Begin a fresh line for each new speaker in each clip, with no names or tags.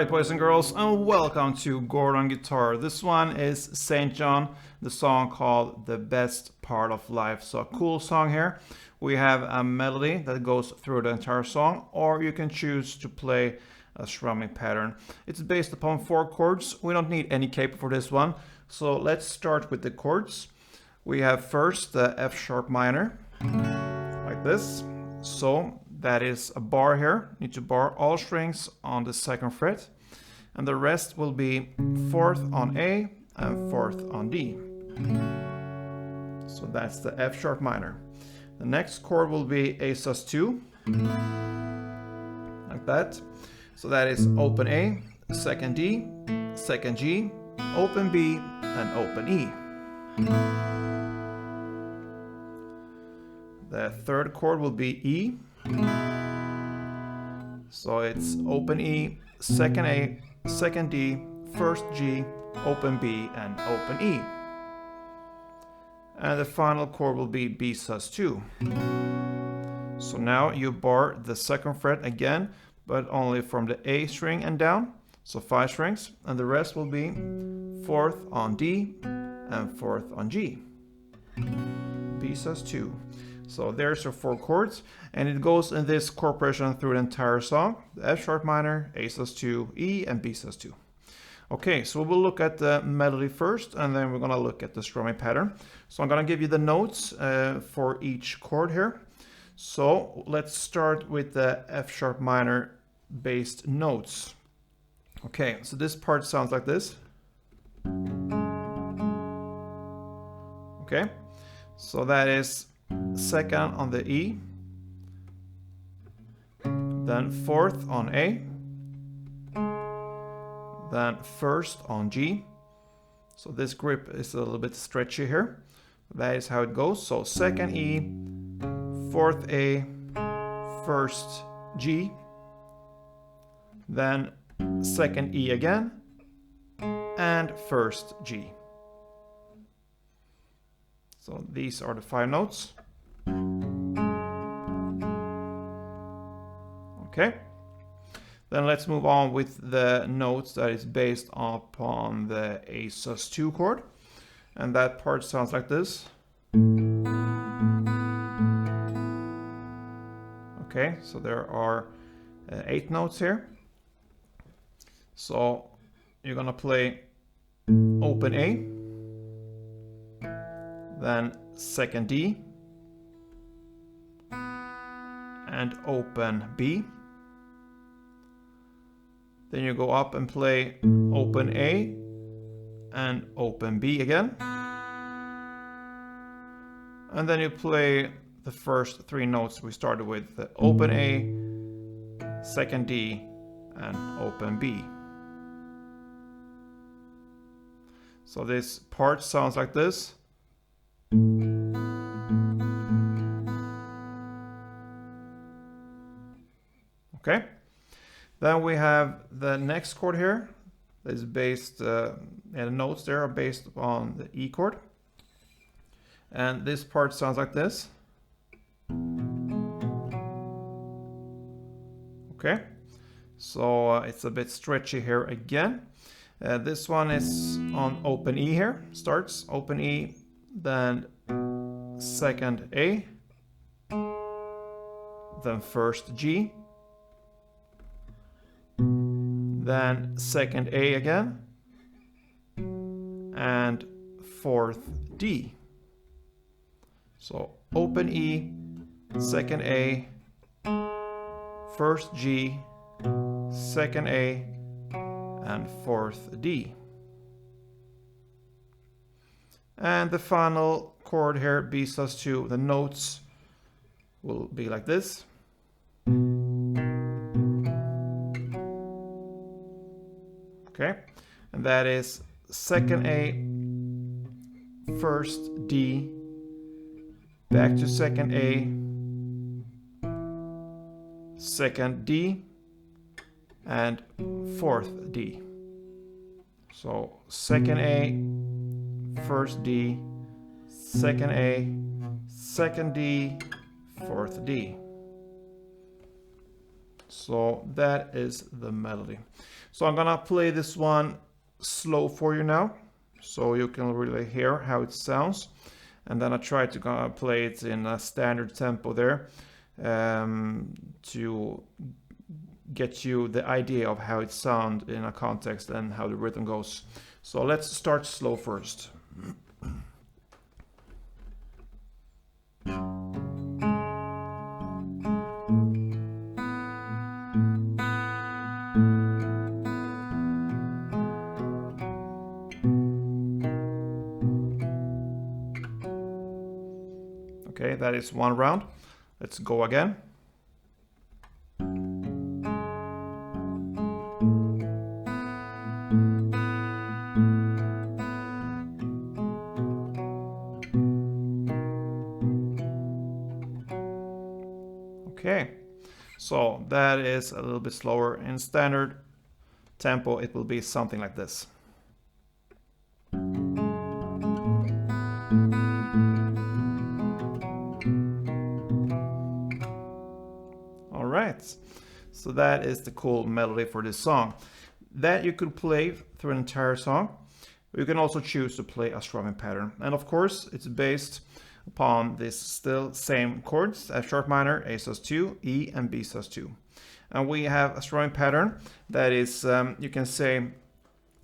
Alright, boys and girls, and welcome to Gordon Guitar. This one is St. John, the song called The Best Part of Life. So a cool song here. We have a melody that goes through the entire song, or you can choose to play a strumming pattern. It's based upon 4 chords. We don't need any capo for this one. So let's start with the chords. We have first the F sharp minor, like this. So that is a bar here. Need to bar all strings on the 2nd fret, and the rest will be 4th on A and 4th on D. So that's the F sharp minor. The next chord will be A sus2, like that. So that is open A, 2nd D, 2nd G, open B, and open E. The 3rd chord will be E. So it's open E, 2nd A, 2nd D, 1st G, open B, and open E. And the final chord will be B sus2. So now you bar the 2nd fret again, but only from the A string and down. So 5 strings, and the rest will be 4th on D and 4th on G. B sus2. So there's your 4 chords, and it goes in this chord progression through the entire song. The F sharp minor, A sus2, E, and B sus2. Okay, so we'll look at the melody first, and then we're gonna look at the strumming pattern. So I'm gonna give you the notes for each chord here. So let's start with the F sharp minor based notes. Okay, so this part sounds like this. Okay, so that is 2nd on the E, then 4th on A, then 1st on G. So this grip is a little bit stretchy here. That is how it goes. So 2nd E, 4th A, 1st G, then 2nd E again, and 1st G. So these are the 5 notes. Okay, then let's move on with the notes that is based upon the A sus2 chord, and that part sounds like this. Okay, so there are 8 notes here. So you're gonna play open A, then 2nd D, and open B. Then you go up and play open A and open B again. And then you play the first 3 notes we started with, the open A, 2nd D, and open B. So this part sounds like this. Okay, then we have the next chord here that is based, and the notes there are based on the E chord. And this part sounds like this. Okay, so it's a bit stretchy here again. This one is on open E here, starts open E, then 2nd A, then 1st G, then 2nd A again, and 4th D. So open E, 2nd A, 1st G, 2nd A, and 4th D. And the final chord here, B sus2, the notes will be like this. Okay, and that is 2nd A, 1st D, back to 2nd A, 2nd D, and 4th D. So 2nd A, 1st D, 2nd A, 2nd D, 4th D. So that is the melody. So I'm gonna play this one slow for you now, so you can really hear how it sounds. And then I try to play it in a standard tempo there, to get you the idea of how it sounds in a context and how the rhythm goes. So let's start slow first. Okay, that is one round. Let's go again. Okay, so that is a little bit slower. In standard tempo, it will be something like this. All right, so that is the cool melody for this song. That you could play through an entire song. You can also choose to play a strumming pattern. And of course, it's based upon this still same chords: F sharp minor, A sus2, E, and B sus2. And we have a strumming pattern that is, you can say,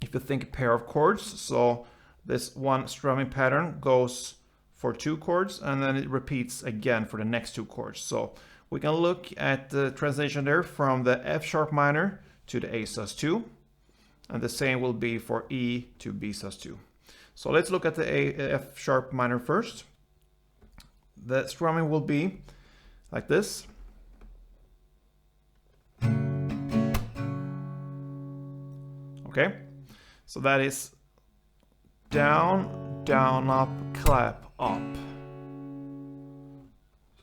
if you think a pair of chords, so this one strumming pattern goes for 2 chords and then it repeats again for the next 2 chords. So we can look at the transition there from the F sharp minor to the A sus2, and the same will be for E to B sus2. So let's look at the F sharp minor first. The strumming will be like this. Okay, so that is down, down, up, clap, up.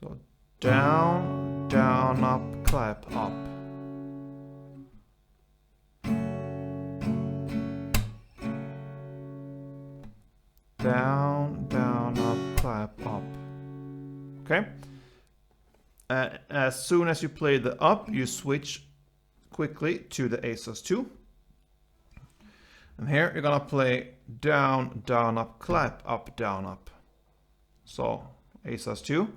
So down, down, up, clap, up. Down, down, up, clap, up. Okay. As soon as you play the up, you switch quickly to the A sus2. And here you're gonna play down, down, up, clap, up, down, up. So A sus2.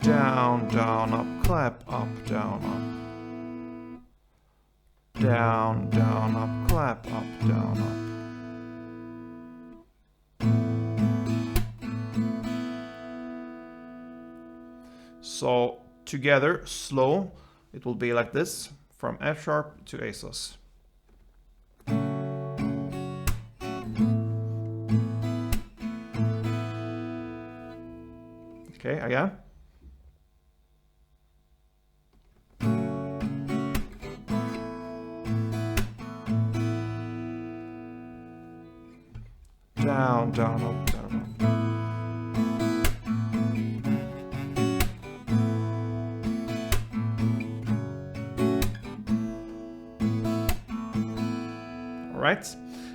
Down, down, up, clap, up, down, up. Down, down, up, clap, up, down, up. So together, slow, it will be like this, from F sharp to A sus. Okay, again. Down, down, up, down, up. All right,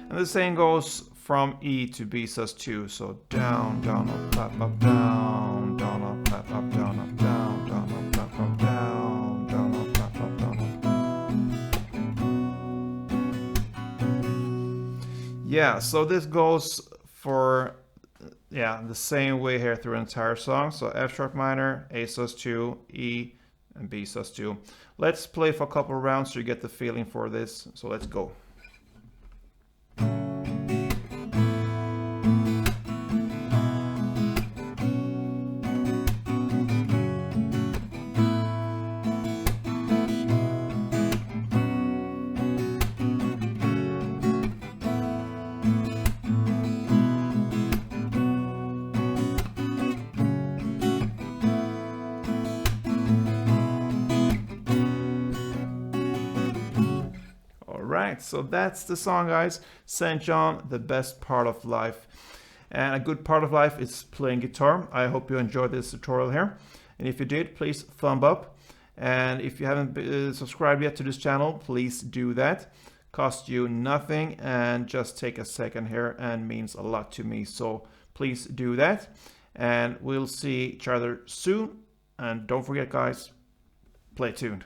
and the same goes from E to B sus2. So down, down, up, clap, up, down, down, up, clap, up, down, up, down, down, up, clap, up, down, down, up, clap, up, down, up. Yeah, so this goes for the same way here through the entire song. So F sharp minor, A sus2, E, and B sus2. Let's play for a couple of rounds so you get the feeling for this. So let's go. Alright, so that's the song, guys. St. John, the best part of life. And a good part of life is playing guitar. I hope you enjoyed this tutorial here. And if you did, please thumb up. And if you haven't subscribed yet to this channel, please do that. Costs you nothing and just take a second here and means a lot to me. So please do that. and we'll see each other soon. And don't forget, guys, play tuned.